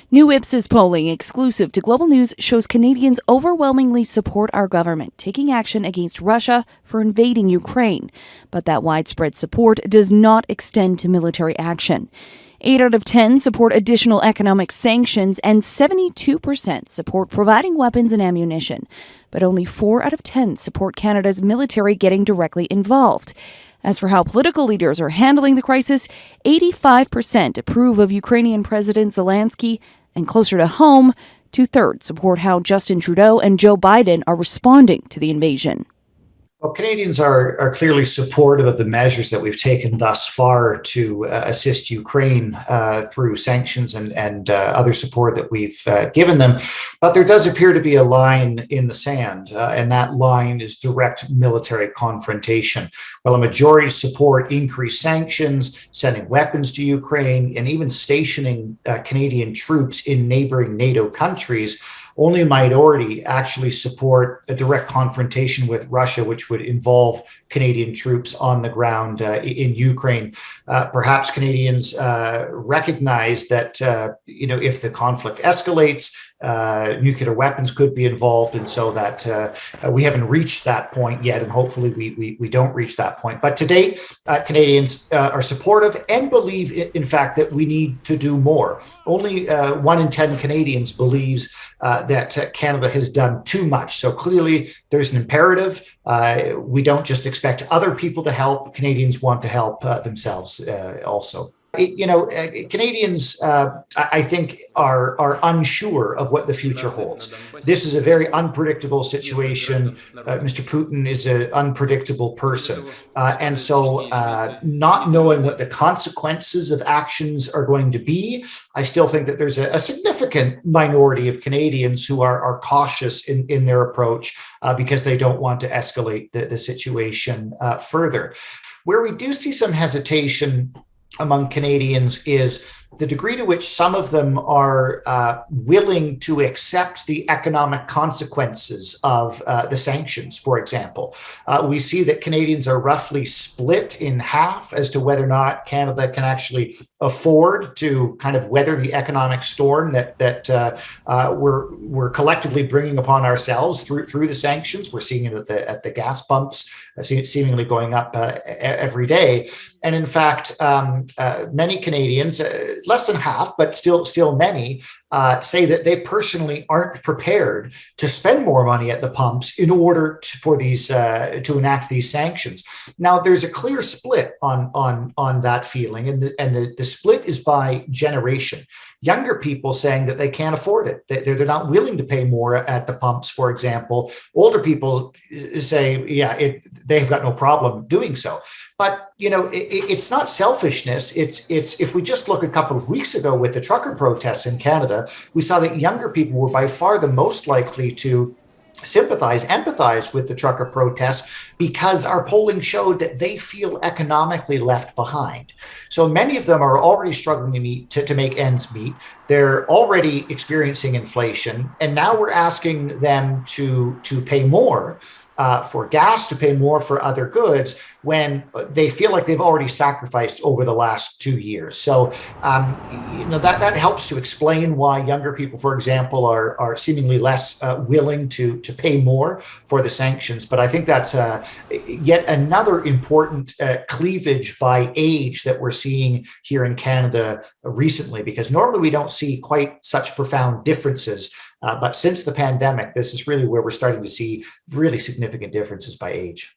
New Ipsos polling exclusive to Global News shows Canadians overwhelmingly support our government taking action against Russia for invading Ukraine. But that widespread support does not extend to military action. 8 out of 10 support additional economic sanctions, and 72% support providing weapons and ammunition. But only 4 out of 10 support Canada's military getting directly involved. As for how political leaders are handling the crisis, 85% approve of Ukrainian President Zelensky, and closer to home, 2/3 support how Justin Trudeau and Joe Biden are responding to the invasion. Well, Canadians are clearly supportive of the measures that we've taken thus far to assist Ukraine through sanctions and other support that we've given them. But there does appear to be a line in the sand, and that line is direct military confrontation. While a majority support increased sanctions, sending weapons to Ukraine, and even stationing Canadian troops in neighboring NATO countries, only a minority actually support a direct confrontation with Russia, which would involve Canadian troops on the ground in Ukraine. Perhaps Canadians recognize that, if the conflict escalates, nuclear weapons could be involved, and so that we haven't reached that point yet, and hopefully we don't reach that point. But to date, Canadians are supportive and believe, in fact, that we need to do more. Only 1 in 10 Canadians believes that Canada has done too much. So clearly there's an imperative. We don't just expect other people to help. Canadians want to help themselves also. Canadians, I think, are unsure of what the future holds. This is a very unpredictable situation. Mr. Putin is an unpredictable person. And so not knowing what the consequences of actions are going to be, I still think that there's a significant minority of Canadians who are cautious in their approach because they don't want to escalate the situation further. Where we do see some hesitation among Canadians is the degree to which some of them are willing to accept the economic consequences of the sanctions, for example. We see that Canadians are roughly split in half as to whether or not Canada can actually afford to kind of weather the economic storm that we're collectively bringing upon ourselves through the sanctions. We're seeing it at the gas pumps, seemingly going up every day. And in fact, many Canadians, less than half, but still many, say that they personally aren't prepared to spend more money at the pumps in order to enact these sanctions. Now, there's a clear split on that feeling, and the split is by generation. Younger people saying that they can't afford it; they're not willing to pay more at the pumps, for example. Older people say, they've got no problem doing so. But, it's not selfishness. It's if we just look a couple of weeks ago with the trucker protests in Canada, we saw that younger people were by far the most likely to empathize with the trucker protests because our polling showed that they feel economically left behind. So many of them are already struggling to make ends meet. They're already experiencing inflation, and now we're asking them to pay more for gas, to pay more for other goods when they feel like they've already sacrificed over the last 2 years. So, that helps to explain why younger people, for example, are seemingly less willing to pay more for the sanctions. But I think that's yet another important cleavage by age that we're seeing here in Canada recently, because normally we don't see quite such profound differences. But since the pandemic, this is really where we're starting to see really significant differences by age.